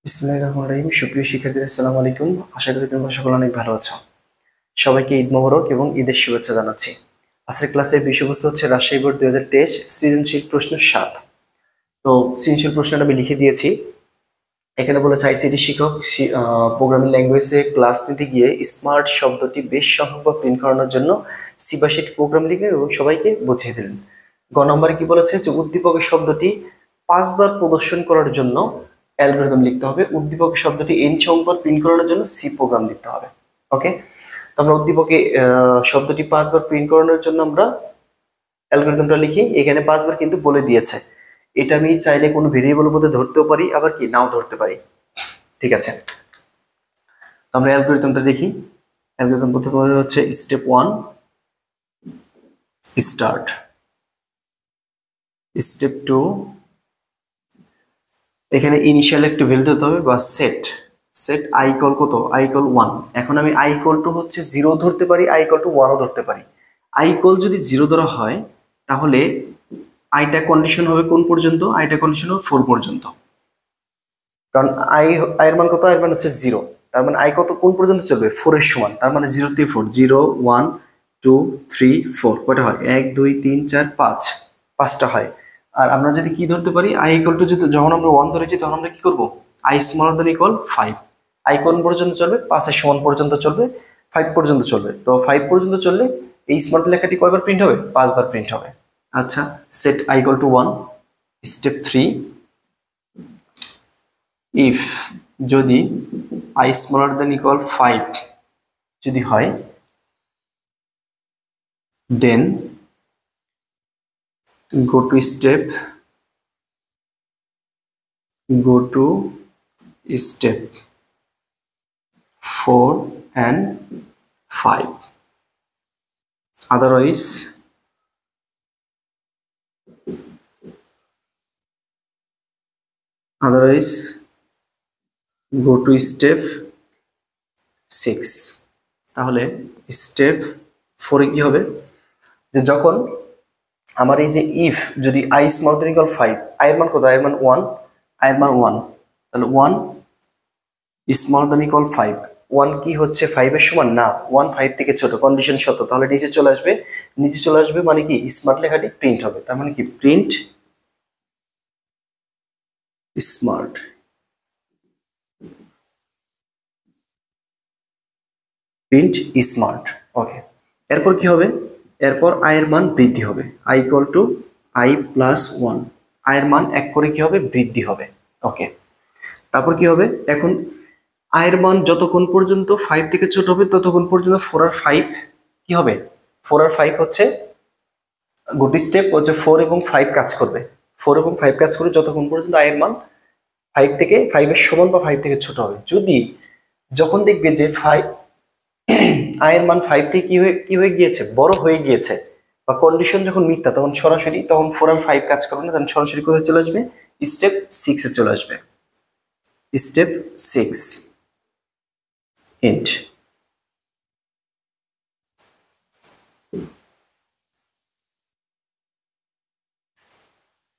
বিসমিল্লাহির রহমানির রহিম। সুপ্রিয় শিক্ষার্থীরা, আসসালামু আলাইকুম। আশা করি তোমরা সকলে অনেক ভালো আছো। সবাইকে ঈদ মোবারক এবং ঈদের শুভেচ্ছা জানাচ্ছি। আজকের ক্লাসের বিষয়বস্তু হচ্ছে রাজশাহী বোর্ড 2023 সৃজনশীল প্রশ্ন 7। তো সৃজনশীল প্রশ্নটা আমি লিখে দিয়েছি। এখানে বলেছে আইসিটি শিক্ষক প্রোগ্রামিং ল্যাঙ্গুয়েজে ক্লাস নিতে গিয়ে স্মার্ট শব্দটি বেশ সংখ্যক প্রিন্ট করানোর জন্য সিবাশিট প্রোগ্রাম লিখলেন এবং সবাইকে বুঝিয়ে দিলেন। গ নম্বরে কি বলেছে যে উদ্দীপকের শব্দটি 5বার প্রদর্শন করার জন্য অ্যালগরিদম লিখতে হবে। উদ্দীপকের শব্দটি n সংখ্যক প্রিন্ট করানোর জন্য সি প্রোগ্রাম লিখতে হবে। ওকে, তো আমরা উদ্দীপকে শব্দটি 5বার প্রিন্ট করানোর জন্য আমরা অ্যালগরিদমটা লিখি। এখানে 5বার কিন্তু বলে দিয়েছে। এটা আমি চাইলে কোনো ভেরিয়েবলের মধ্যে ধরতেও পারি, আবার কি নাও ধরতে পারি। ঠিক আছে, তো আমরা অ্যালগরিদমটা দেখি। অ্যালগরিদম প্রথমে হচ্ছে স্টেপ 1 স্টার্ট, স্টেপ 2 এখানে ইনিশিয়াল একটু ভ্যালু দিতে হবে বা সেট আই ইকুয়াল কত, আই ইকুয়াল 1। এখন আমি আই ইকুয়াল টু হচ্ছে 0 ধরতে পারি, আই ইকুয়াল টু 1ও ধরতে পারি। আই ইকুয়াল যদি 0 ধরা হয় তাহলে আইটা কন্ডিশন হবে কোন পর্যন্ত, আইটা কন্ডিশন হবে 4 পর্যন্ত। কারণ আইয়ের মান কত, আইয়ের মান হচ্ছে 0, তার মানে আই কত কোন পর্যন্ত চলবে, 4 এর সমান। তার মানে 0 থেকে 4, 0 1 2 3 4 কয়টা হয়, 1 2 3 4 5, 5টা হয়। আর আমরা যদি কি ধরতে পারি, আই ইকুয়াল টু যদি যখন আমরা 1 ধরেছি তখন আমরা কি করব, I smaller than equal 5। I কোন পর্যন্ত চলবে, 5 এর সমান পর্যন্ত চলবে, 5 পর্যন্ত চলবে। তো 5 পর্যন্ত চললে এই স্মল লেখাটি কয়বার প্রিন্ট হবে, 5 বার প্রিন্ট হবে। আচ্ছা, said I equal two 1। Step 3 if যদি আই স্মলার দ্যান ইকুয়াল 5 যদি হয়, দেন go to step 4 and 5. Otherwise go to step 6. তাহলে স্টেপ 4 কি হবে, যে যখন আমার এই যে ইফ যদি আই স্মল দ্যান ইকুয়াল 5, আইয়ের মান কত, আইয়ের মান 1, আইয়ের মান 1, তাহলে 1 স্মল দ্যান ইকুয়াল 5, 1 কি হচ্ছে 5 এর সমান না, 1 5 থেকে ছোট, কন্ডিশন সত্য, তাহলে নিচে চলে আসবে। নিচে চলে আসবে মানে কি স্মার্ট লেখাটি প্রিন্ট হবে। তার মানে কি print smart. Print smart. Okay, এরপর কি হবে, এরপর আয়ের মান বৃদ্ধি হবে। I equal to I plus 1, আয়ের মান 1 করে কি হবে, বৃদ্ধি হবে। ওকে, তারপর কি হবে, এখন আয়ের মান যতক্ষণ পর্যন্ত 5 থেকে ছোট হবে ততক্ষণ পর্যন্ত 4 আর 5 কি হবে, 4 আর 5 হচ্ছে গোটি স্টেপ হচ্ছে 4 এবং 5 কাজ করবে। 4 এবং 5 কাজ করে যতক্ষণ পর্যন্ত আয়ের মান 5 থেকে 5 এর সমান বা 5 থেকে ছোট হবে। যদি যখন দেখবে যে 5 আয়ের মান 5 থেকে কি হয়ে গিয়েছে, বড় হয়ে গিয়েছে, বা কন্ডিশন যখন মিথ্যা, তখন সরাসরি তখন 4 আর 5 কাজ করবে না, তখন সরাসরি কোথায় চলে আসবে, স্টেপ 6 এ চলে আসবে। Step 6 int.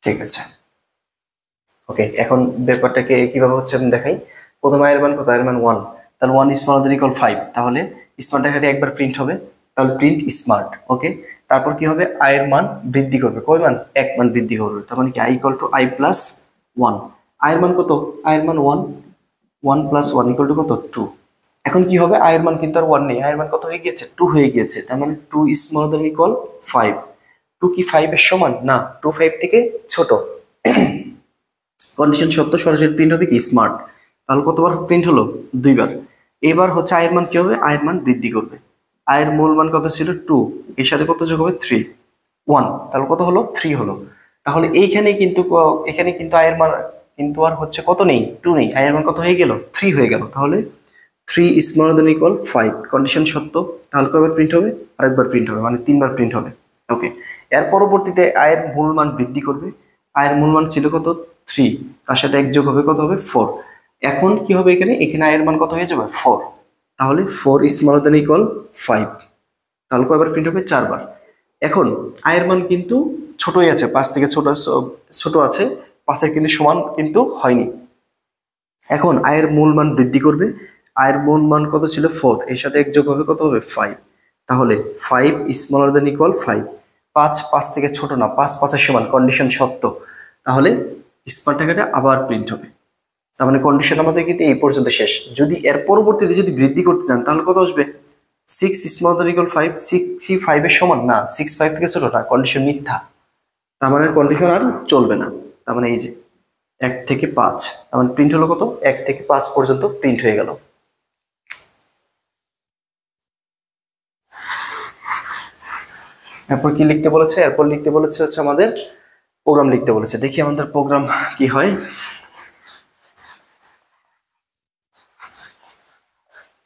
ঠিক আছে, ওকে, এখন ব্যাপারটাকে কিভাবে হচ্ছে আমি দেখাই। প্রথম আয়ের মান কত, আয়ের মান 1, তাহলে 1 স্মলার দ্যান ইকুয়াল 5, তাহলে স্মার্ট লেখাটি একবার প্রিন্ট হবে, তাহলে প্রিন্ট স্মার্ট। ওকে, তারপর কি হবে, আয়ের মান বৃদ্ধি করবে, কয় মান, 1 মান বৃদ্ধি করবে। তার মানে কি I equal to I plus 1, আয়ের মান কত, আয়ের মান 1, 1 প্লাস 1 ইকুয়াল টু কত, 2। এখন কি হবে, আয়ের মান কিন্তু আর 1 নেই, আয়ের মান কত হয়ে গিয়েছে, 2 হয়ে গিয়েছে। তার মানে 2 স্মলার দ্যান ইকুয়াল 5। 2 কি 5 এর সমান না, 2 5 থেকে ছোট, কন্ডিশন সত্য, সরাসরি প্রিন্ট হবে কি স্মার্ট। তাহলে কতবার প্রিন্ট হলো, 2 বার। এবার হচ্ছে আয়ের মান কি হবে, আয়ের মান বৃদ্ধি করবে। আয়ের মূল মান কত ছিল 2, এর সাথে কত যোগ হবে 3, 1, তাহলে কত হলো, 3 হলো। তাহলে এখানে কিন্তু আয়ের মান কিন্তু আর হচ্ছে কত নেই, 2 নেই, আয়ের মান কত হয়ে গেল, 3 হয়ে গেল। তাহলে 3 স্মলার দ্যান ইকুয়াল 5, কন্ডিশন সত্য, তাহলে কয়বার প্রিন্ট হবে, আরেকবার প্রিন্ট হবে, মানে 3 বার প্রিন্ট হবে। ওকে, এর পরবর্তীতে আয়ের মূল মান বৃদ্ধি করবে। আয়ের মূল মান ছিল কত, 3, তার সাথে 1 যোগ হবে, কত হবে, 4। এখন কি হবে, এখানে আয়ের মান কত হয়ে যাবে, 4, তাহলে 4 স্মলার দ্যান ইকুয়াল 5, তাহলে কয়বার প্রিন্ট হবে, 4 বার। এখন আয়ের মান কিন্তু ছোটই আছে, 5 থেকে ছোট আছে, 5 এর কিন্তু সমান কিন্তু হয়নি। এখন আয়ের মূল মান বৃদ্ধি করবে। আয়ের মূল মান কত ছিল 4, এর সাথে এক যোগ হবে কত হবে 5। তাহলে 5 স্মলার দেন ইকুয়াল 5। 5 থেকে ছোট না, 5 5 সমান, কন্ডিশন সত্য। তাহলে স্পার্টাকাটা আবার প্রিন্ট হবে। তার মানে কন্ডিশন আমাদের কিন্তু এই পর্যন্ত শেষ। যদি এর পরবর্তীতে যদি বৃদ্ধি করতে চান তাহলে কত আসবে? 6 স্মলার দেন ইকুয়াল 5। 6 5 এর সমান না, 6 5 থেকে ছোট না, কন্ডিশন মিথ্যা। তার মানে কন্ডিশন আর চলবে না। তার মানে এই যে 1 থেকে 5, তার মানে প্রিন্ট হলো কত? 1 থেকে 5 পর্যন্ত প্রিন্ট হয়ে গেল। এরপর কি লিখতে বলেছে? এরপর লিখতে বলেছে হচ্ছে আমাদের প্রোগ্রাম লিখতে বলেছে। দেখি আমাদের প্রোগ্রাম কি হয়।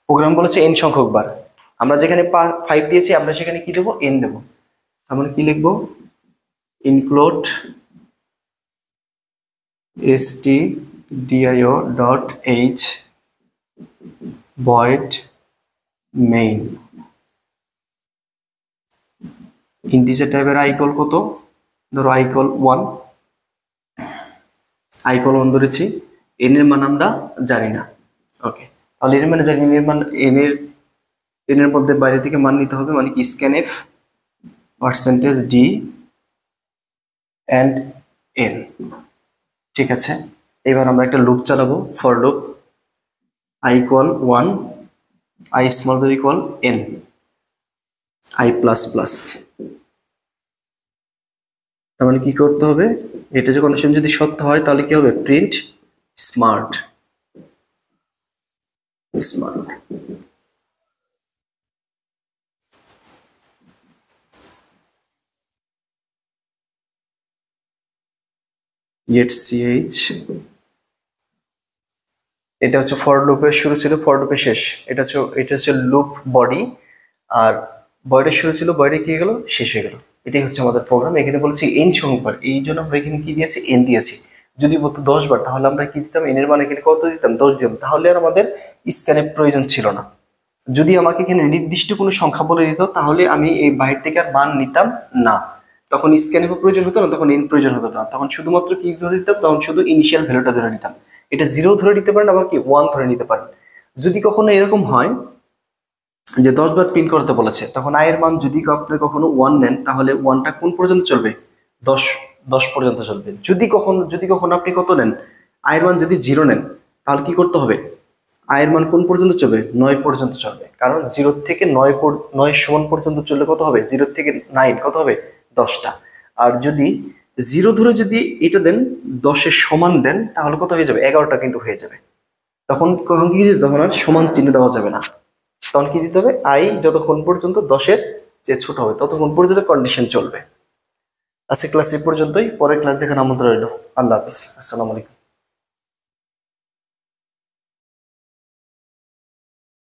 প্রোগ্রাম বলেছে n সংখ্যক বার। আমরা যেখানে 5 দিয়েছি আমরা সেখানে কি দেবো? n দেবো। তার মানে কি লিখবো? Include stdio.h void main integer টাইপের i ইকুয়াল কত? ধরো i ইকুয়াল 1, i ইকুয়াল 1 ধরেছি। n এর মান আমরা জানি না। ওকে, তাহলে এর মানে জানি n এর মান, n এর মধ্যে বাইরে থেকে মান নিতে হবে, মানে কি scanf %d and n। ঠিক আছে, এবার আমরা একটা লুপ চালাবো, for loop i equal 1, i small equal n, i plus plus. তার মানে কি করতে হবে? এটা যে কন্ডিশন যদি সত্য হয় তাহলে কি হবে? Print smart. get ch, এটা হচ্ছে ফর লুপের শুরু ছিল, ফর লুপের শেষ। এটা হচ্ছে লুপ বডি, আর বডির শুরু ছিল, বডি কি গেল? শেষ হয়ে গেল। এটাই হচ্ছে আমাদের প্রোগ্রাম। এখানে বলছি n সংখ্যকবার, এই জন্য আমরা এখানে কি দিয়েছি? n দিয়েছি। যদি বলতো 10 বার তাহলে আমরা কি দিতাম? n এর মান এখানে কত দিতাম? 10 দিতাম। তাহলে আর আমাদের স্ক্যানের প্রয়োজন ছিল না। যদি আমাকে এখানে নির্দিষ্ট কোনো সংখ্যা বলে দিত তাহলে আমি এই বাইরে থেকে আর মান নিতাম না। তখন স্ক্যানের প্রয়োজন হতো না, তখন n প্রয়োজন হতো না। তখন শুধুমাত্র কি ধরে দিতাম? তখন শুধু ইনিশিয়াল ভ্যালুটা ধরে নিতাম। এটা 0 ধরে নিতে পারেন, আবার কি 1 ধরে নিতে পারেন। যদি কখনো এরকম হয় যে 10 বার প্রিন্ট করতে বলেছে, তখন i এর মান যদি আপনি কখনো 1 নেন তাহলে 1টা কোন পর্যন্ত চলবে? 10 পর্যন্ত চলবে। যদি কখনো আপনি কত নেন? i এর মান যদি 0 নেন তাহলে কি করতে হবে? i এর মান কোন পর্যন্ত চলবে? 9 পর্যন্ত চলবে। কারণ 0 থেকে 9 সমান পর্যন্ত চললে কত হবে? 0 থেকে 9 কত হবে? 10টা। আর যদি 0 ধরে যদি এটা দেন, 10-এর সমান দেন, তাহলে কত হয়ে যাবে? 11টা কিন্তু হয়ে যাবে। তখন কি দিতে? তখন আর সমান চিহ্ন দেওয়া যাবে না। তখন কি দিতে হবে? i যতক্ষণ পর্যন্ত 10-এর যে ছোট হবে ততক্ষণ পর্যন্ত কন্ডিশন চলবে। আজকে ক্লাস এ পর্যন্তই। পরের ক্লাস দেখার আমন্ত্রণ রইল। আল্লাহ হাফিজ, আসসালামু আলাইকুম।